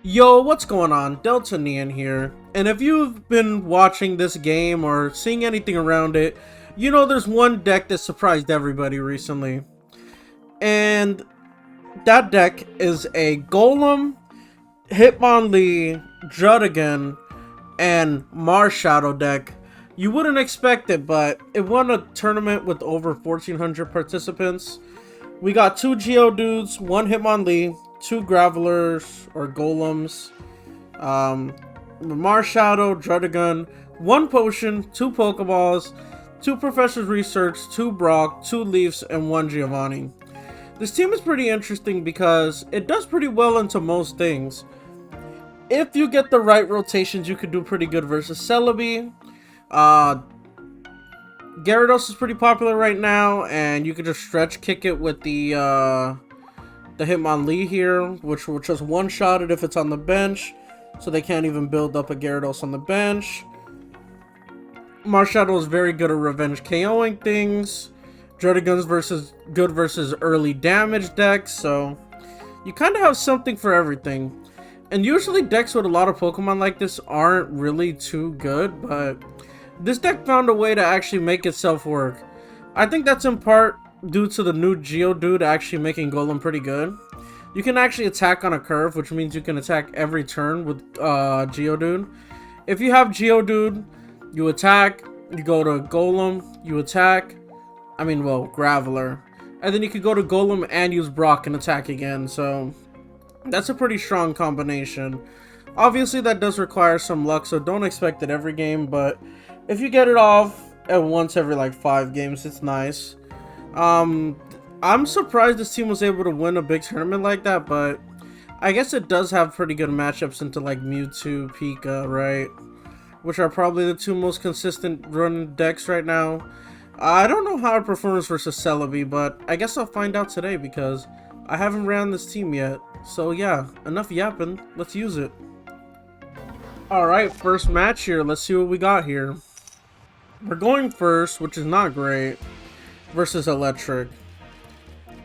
Yo, what's going on? Delta Neon here. And if you've been watching this game or seeing anything around it, you know there's one deck that surprised everybody recently. And that deck is a Golem, Hitmonlee, Judigan, and Marshadow deck. You wouldn't expect it, but it won a tournament with over 1,400 participants. We got two Geodudes, one Hitmonlee, two Gravelers or Golems, Marshadow, Judigan, one Potion, two Pokeballs, two Professor's Research, two Brock, two Leafs, and one Giovanni. This team is pretty interesting because it does pretty well into most things. If you get the right rotations, you could do pretty good versus Celebi. Gyarados is pretty popular right now, and you could just stretch kick it with the Hitmonlee here, which will just one-shot it if it's on the bench, so they can't even build up a Gyarados on the bench. Marshadow is very good at revenge KOing things. Judigan's good versus early damage decks, so you kind of have something for everything. And usually decks with a lot of Pokemon like this aren't really too good, but this deck found a way to actually make itself work. I think that's in part due to the new Geodude actually making Golem pretty good. You can actually attack on a curve, which means you can attack every turn with Geodude. If you have Geodude, you attack, you go to Golem, you attack, Graveler. And then you could go to Golem and use Brock and attack again, so that's a pretty strong combination. Obviously that does require some luck, so don't expect it every game, but if you get it off at once every like 5 games, it's nice. I'm surprised this team was able to win a big tournament like that, but I guess it does have pretty good matchups into like Mewtwo, Pika, right? Which are probably the two most consistent run decks right now. I don't know how it performs versus Celebi, but I guess I'll find out today because I haven't ran this team yet. So yeah, enough yapping, let's use it. Alright, first match here, let's see what we got here. We're going first, which is not great, versus Electric.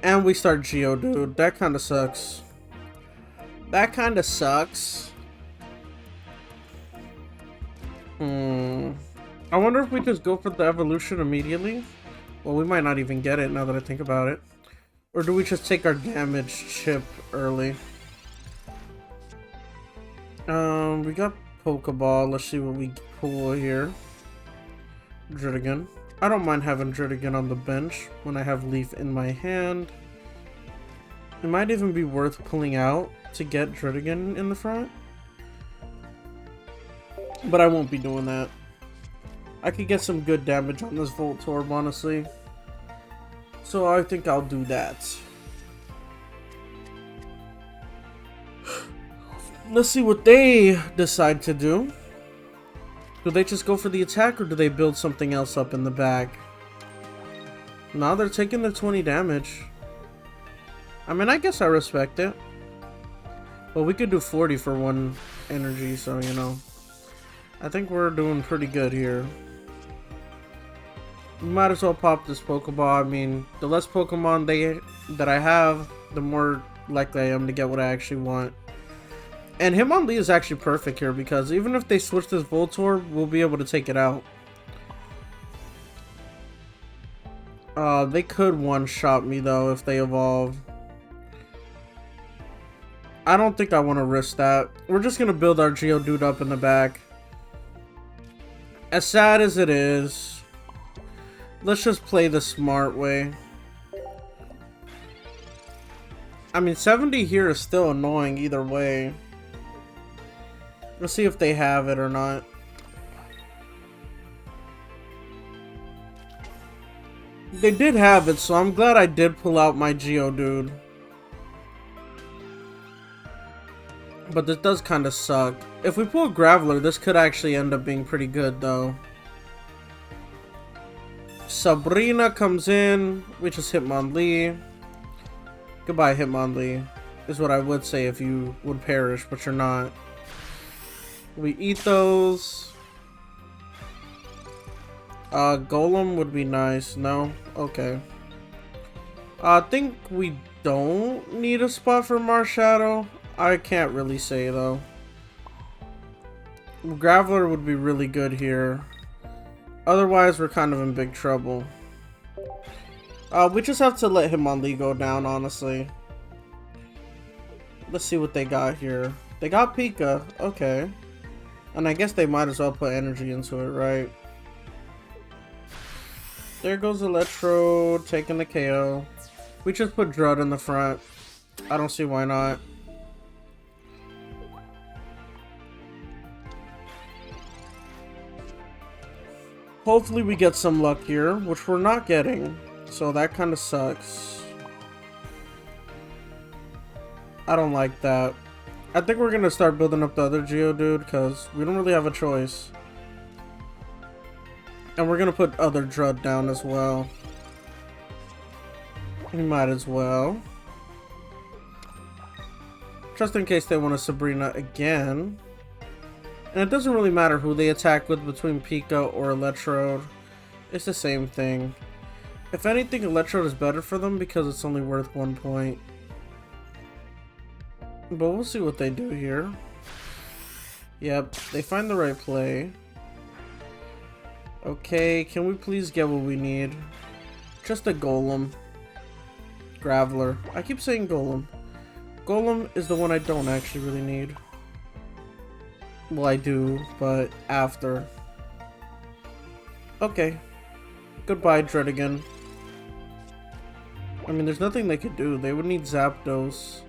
And we start Geodude. That kind of sucks. That kind of sucks. I wonder if we just go for the evolution immediately. Well, we might not even get it now that I think about it. Or do we just take our damage chip early? We got Pokeball. Let's see what we pull here. Judigan. I don't mind having Judigan on the bench when I have Leaf in my hand. It might even be worth pulling out to get Judigan in the front. But I won't be doing that. I could get some good damage on this Voltorb, honestly. So I think I'll do that. Let's see what they decide to do. Do they just go for the attack, or do they build something else up in the back? No, they're taking the 20 damage. I mean, I guess I respect it. Well, we could do 40 for 1 energy, so, you know. I think we're doing pretty good here. We might as well pop this Pokeball. I mean, the less Pokemon that I have, the more likely I am to get what I actually want. And Hitmonlee is actually perfect here because even if they switch this Voltorb, we'll be able to take it out. They could one-shot me though if they evolve. I don't think I want to risk that. We're just going to build our Geodude up in the back. As sad as it is, let's just play the smart way. I mean, 70 here is still annoying either way. Let's see if they have it or not. They did have it, so I'm glad I did pull out my Geodude. But this does kind of suck. If we pull Graveler, this could actually end up being pretty good, though. Sabrina comes in. We just Hitmonlee. Goodbye, Hitmonlee. Is what I would say if you would perish, but you're not. We eat those. Golem would be nice. No? Okay. I think we don't need a spot for Marshadow. I can't really say though. Graveler would be really good here. Otherwise, we're kind of in big trouble. We just have to let Hitmonlee go down, honestly. Let's see what they got here. They got Pika. Okay. And I guess they might as well put energy into it, right? There goes Electrode, taking the KO. We just put Drud in the front. I don't see why not. Hopefully we get some luck here, which we're not getting. So that kind of sucks. I don't like that. I think we're going to start building up the other Geodude because we don't really have a choice. And we're going to put other Drud down as well. We might as well. Just in case they want a Sabrina again. And it doesn't really matter who they attack with between Pika or Electrode. It's the same thing. If anything, Electrode is better for them because it's only worth 1 point. But we'll see what they do here. Yep, they find the right play. Okay, can we please get what we need? Just a Golem. Graveler. I keep saying Golem. Golem is the one I don't actually really need. Well, I do, but after. Okay. Goodbye, Dredigan. I mean, there's nothing they could do. They would need Zapdos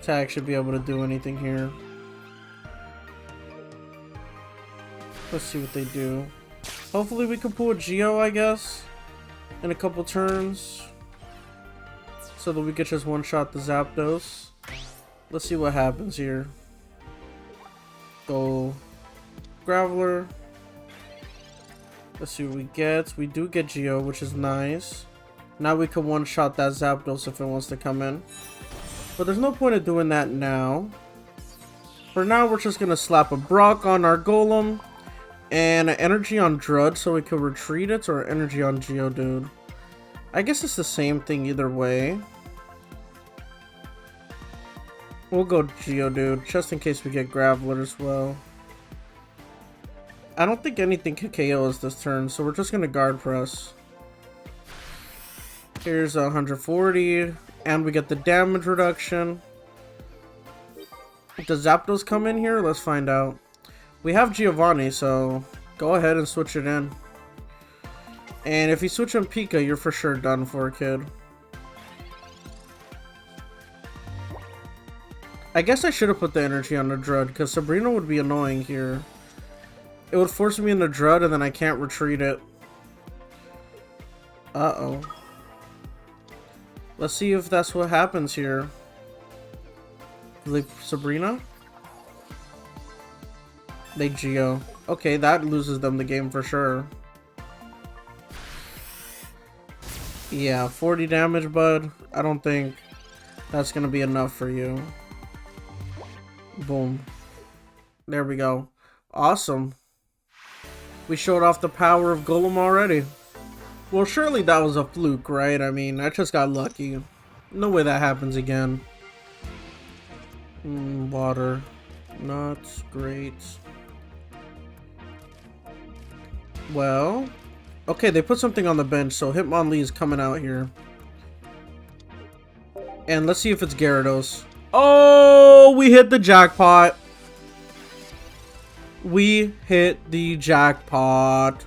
to actually be able to do anything here. Let's see what they do. Hopefully we can pull a Geo, I guess, in a couple turns. So that we could just one-shot the Zapdos. Let's see what happens here. Go Graveler. Let's see what we get. We do get Geo, which is nice. Now we can one-shot that Zapdos if it wants to come in. But there's no point of doing that now. For now, we're just going to slap a Brock on our Golem. And an energy on Drud so we can retreat it, or energy on Geodude. I guess it's the same thing either way. We'll go Geodude, just in case we get Graveler as well. I don't think anything can KO us this turn, so we're just going to Guard Press. Here's 140, and we get the damage reduction. Does Zapdos come in here? Let's find out. We have Giovanni, so go ahead and switch it in. And if you switch in Pika, you're for sure done for, kid. I guess I should have put the energy on the Drud, because Sabrina would be annoying here. It would force me into Drud, and then I can't retreat it. Uh-oh. Let's see if that's what happens here. Sabrina? They Geo. Okay, that loses them the game for sure. Yeah, 40 damage, bud. I don't think that's gonna be enough for you. Boom. There we go. Awesome. We showed off the power of Golem already. Well, surely that was a fluke, right? I mean, I just got lucky. No way that happens again. Water. Not great. Well, okay, they put something on the bench, so Hitmonlee is coming out here. And let's see if it's Gyarados. Oh, we hit the jackpot. We hit the jackpot.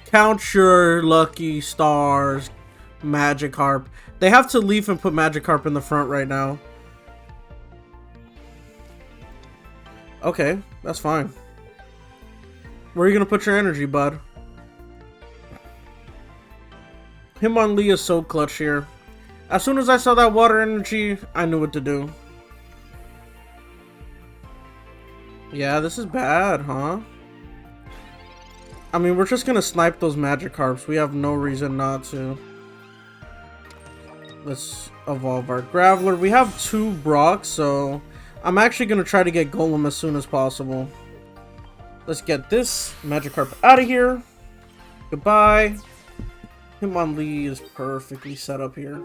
Count your lucky stars, Magikarp. They have to leave and put Magikarp in the front right now. Okay, that's fine. Where are you gonna put your energy, bud? Hitmonlee is so clutch here. As soon as I saw that water energy, I knew what to do. Yeah, this is bad, huh? I mean, we're just gonna snipe those Magikarps. We have no reason not to. Let's evolve our Graveler. We have 2 Brocks, so I'm actually gonna try to get Golem as soon as possible. Let's get this Magikarp out of here. Goodbye. Hitmonlee is perfectly set up here.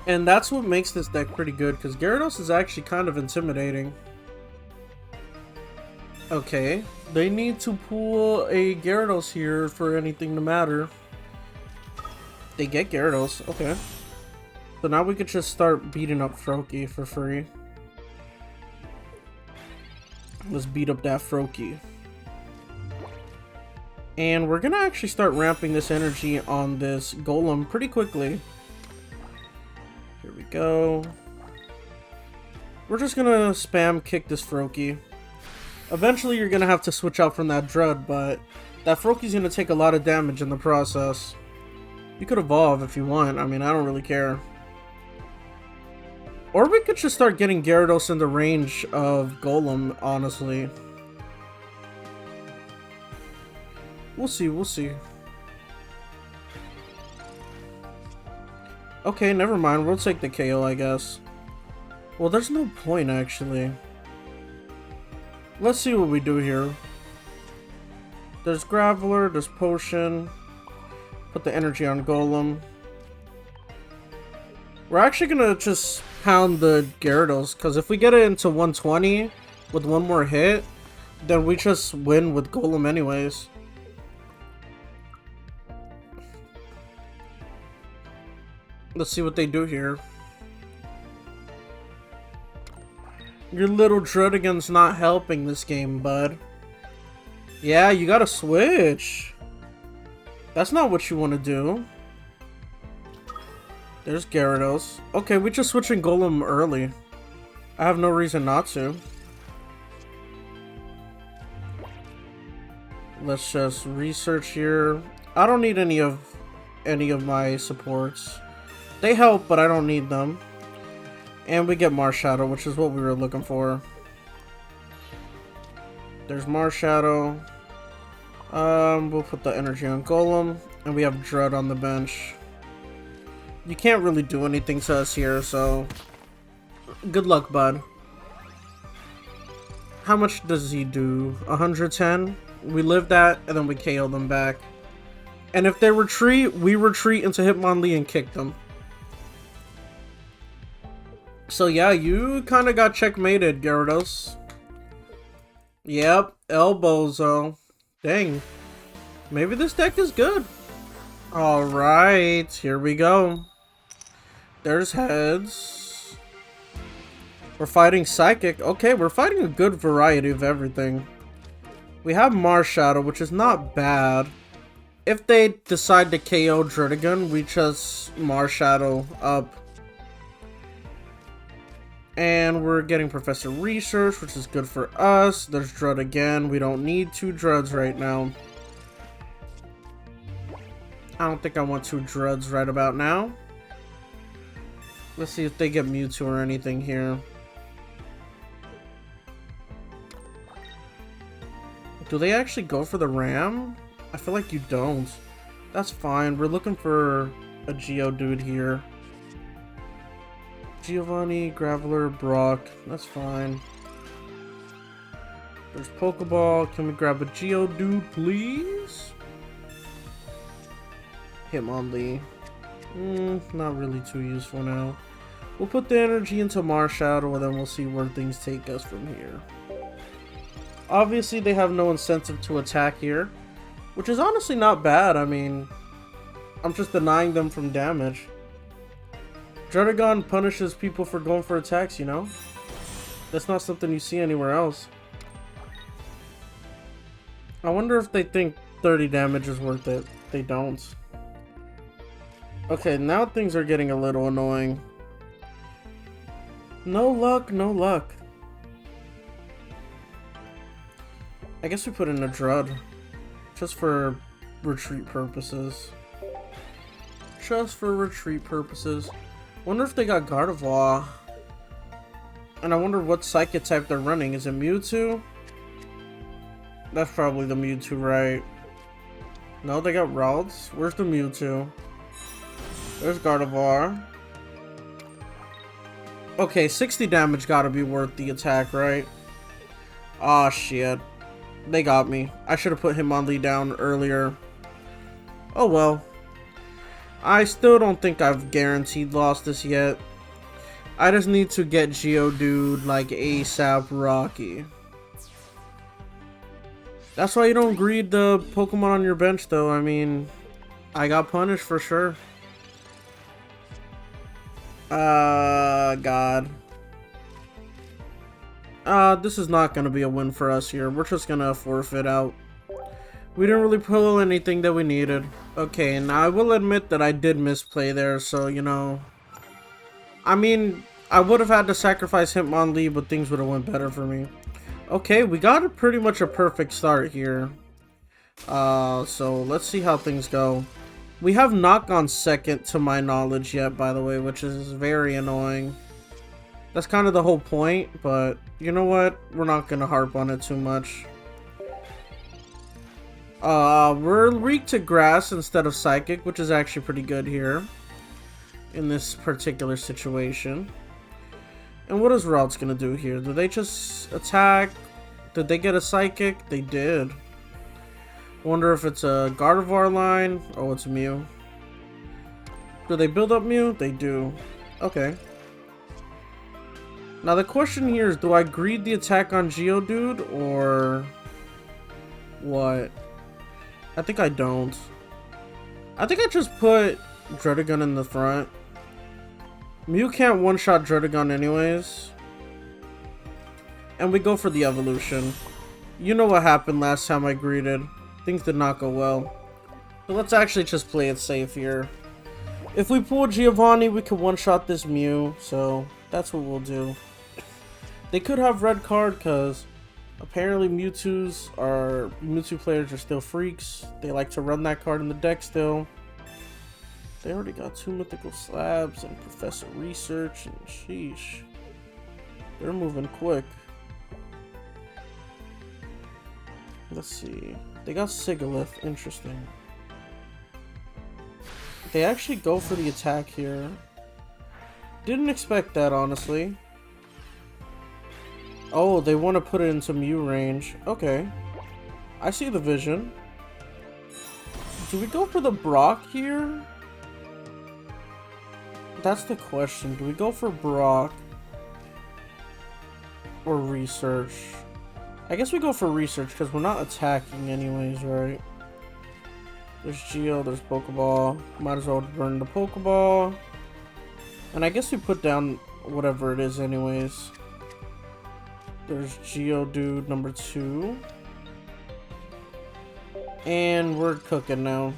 And that's what makes this deck pretty good, because Gyarados is actually kind of intimidating. Okay, they need to pull a Gyarados here for anything to matter. They get Gyarados, okay. So now we could just start beating up Froakie for free. Let's beat up that Froakie. And we're gonna actually start ramping this energy on this Golem pretty quickly. Here we go. We're just gonna spam kick this Froakie. Eventually you're gonna have to switch out from that Dread, but that Froakie's gonna take a lot of damage in the process. You could evolve if you want, I mean, I don't really care. Or we could just start getting Gyarados in the range of Golem, honestly. We'll see, we'll see. Okay, never mind. We'll take the KO, I guess. Well, there's no point, actually. Let's see what we do here. There's Graveler, there's Potion. Put the energy on Golem. We're actually gonna just pound the Gyarados, because if we get it into 120 with one more hit, then we just win with Golem anyways. Let's see what they do here. Your little Druddigon's not helping this game, bud. Yeah, you gotta switch. That's not what you want to do. There's Gyarados. Okay, we're just switching Golem early. I have no reason not to. Let's just research here. I don't need any of my supports. They help, but I don't need them. And we get Marshadow, which is what we were looking for. There's Marshadow. We'll put the energy on Golem. And we have Dread on the bench. You can't really do anything to us here, so... good luck, bud. How much does he do? 110? We live that, and then we KO them back. And if they retreat, we retreat into Hitmonlee and kick them. So yeah, you kind of got checkmated, Gyarados. Yep, Elbozo. Dang. Maybe this deck is good. Alright, here we go. There's Heads. We're fighting Psychic. Okay, we're fighting a good variety of everything. We have Marshadow, which is not bad. If they decide to KO Druddigon, we just Marshadow up. And we're getting Professor Research, which is good for us. There's Dread again. We don't need 2 Dreads right now. I don't think I want 2 Dreads right about now. Let's see if they get Mewtwo or anything here. Do they actually go for the Ram? I feel like you don't. That's fine. We're looking for a Geodude here. Giovanni, Graveler, Brock. That's fine. There's Pokeball. Can we grab a Geodude, please? Hitmonlee. Not really too useful now. We'll put the energy into Marshadow and then we'll see where things take us from here. Obviously, they have no incentive to attack here, which is honestly not bad. I mean, I'm just denying them from damage. Druddigon punishes people for going for attacks, you know? That's not something you see anywhere else. I wonder if they think 30 damage is worth it. They don't. Okay, now things are getting a little annoying. No luck, no luck. I guess we put in a Dread. Just for retreat purposes. Just for retreat purposes. Wonder if they got Gardevoir. And I wonder what Psychic type they're running. Is it Mewtwo? That's probably the Mewtwo, right? No, they got Ralts. Where's the Mewtwo? There's Gardevoir. Okay, 60 damage gotta be worth the attack, right? Aw, shit. They got me. I should have put Hitmonlee down earlier. Oh well. I still don't think I've guaranteed lost this yet. I just need to get Geodude like ASAP Rocky. That's why you don't greed the Pokemon on your bench though. I mean, I got punished for sure. God. This is not gonna be a win for us here. We're just gonna forfeit out. We didn't really pull anything that we needed. Okay, now I will admit that I did misplay there, so, you know. I mean, I would have had to sacrifice Hitmonlee, but things would have went better for me. Okay, we got pretty much a perfect start here. So let's see how things go. We have not gone second to my knowledge yet, by the way, which is very annoying. That's kind of the whole point, but you know what? We're not gonna harp on it too much. We're weak to grass instead of psychic, which is actually pretty good here in this particular situation. And what is Routes gonna do here? Did they just attack? Did they get a psychic? They did. Wonder if it's a Gardevoir line. Oh, it's Mew. Do they build up Mew? They do. Okay. Now the question here is, do I greed the attack on Geodude or what? I think I don't. I think I just put Druddigon in the front. Mew can't one-shot Druddigon anyways. And we go for the evolution. You know what happened last time I greeted. Things did not go well. So let's actually just play it safe here. If we pull Giovanni, we can one-shot this Mew. So that's what we'll do. They could have red card because apparently Mewtwo players are still freaks. They like to run that card in the deck still. They already got 2 mythical slabs and Professor Research, and sheesh. They're moving quick. Let's see. They got Sigalith. Interesting. They actually go for the attack here. Didn't expect that, honestly. Oh, they want to put it into Mew range. Okay. I see the vision. Do we go for the Brock here? That's the question. Do we go for Brock or Research? I guess we go for Research because we're not attacking anyways, right? There's Geo, there's Pokeball. Might as well burn the Pokeball. And I guess we put down whatever it is anyways. There's Geodude number 2. And we're cooking now.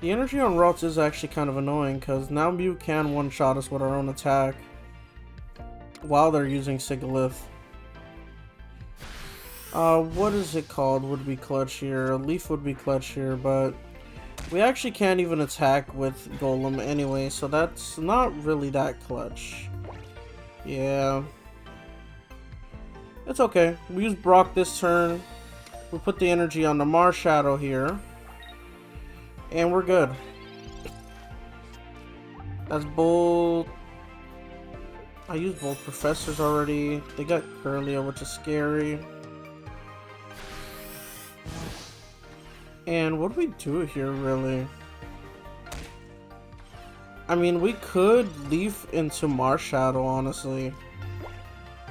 The energy on Routes is actually kind of annoying because now Mew can one-shot us with our own attack while they're using Sigalith. What is it called? Would be clutch here. A Leaf would be clutch here, but we actually can't even attack with Golem anyway, so that's not really that clutch. Yeah. It's okay. We use Brock this turn. We put the energy on the Marshadow here. And we're good. That's both. I used both Professors already. They got Curlia, which is scary. And what do we do here, really? I mean, we could leaf into Marshadow, honestly.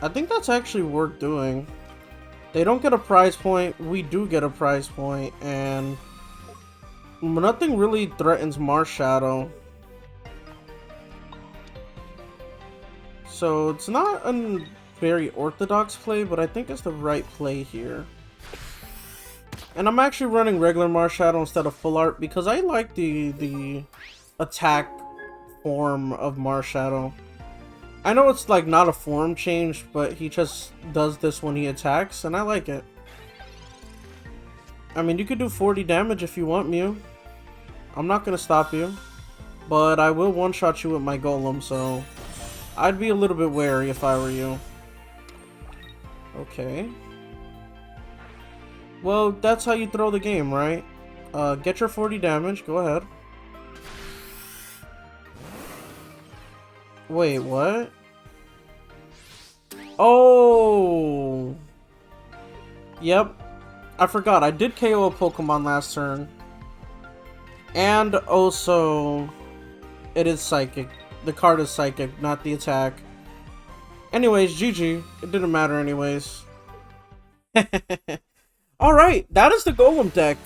I think that's actually worth doing. They don't get a prize point. We do get a prize point, and nothing really threatens Marshadow. So it's not a very orthodox play, but I think it's the right play here. And I'm actually running regular Marshadow instead of full art because I like the attack form of Marshadow. I know it's like not a form change, but he just does this when he attacks, and I like it. I mean, you could do 40 damage if you want, Mew. I'm not gonna stop you, but I will one-shot you with my Golem, so I'd be a little bit wary if I were you. Okay. Well, that's how you throw the game, right? Get your 40 damage, go ahead. Wait, what? Oh! Yep. I forgot, I did KO a Pokemon last turn. And also, it is psychic. The card is psychic, not the attack. Anyways, GG. It didn't matter anyways. Alright, that is the Golem deck.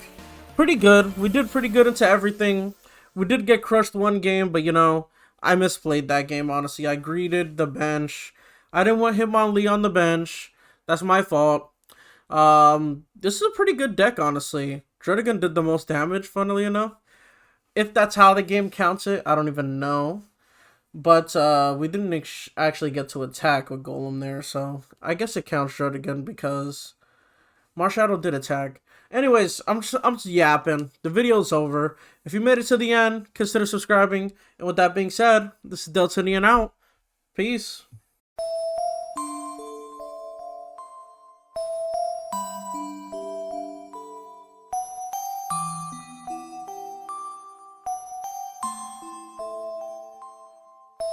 Pretty good. We did pretty good into everything. We did get crushed one game, but you know, I misplayed that game, honestly. I greeted the bench. I didn't want Hitmonlee on the bench. That's my fault. This is a pretty good deck, honestly. Druddigon did the most damage, funnily enough. If that's how the game counts it, I don't even know. But we didn't actually get to attack with Golem there, so I guess it counts Druddigon because Marshadow did attack. Anyways, I'm just yapping. The video's over. If you made it to the end, consider subscribing. And with that being said, this is Deltinian out. Peace.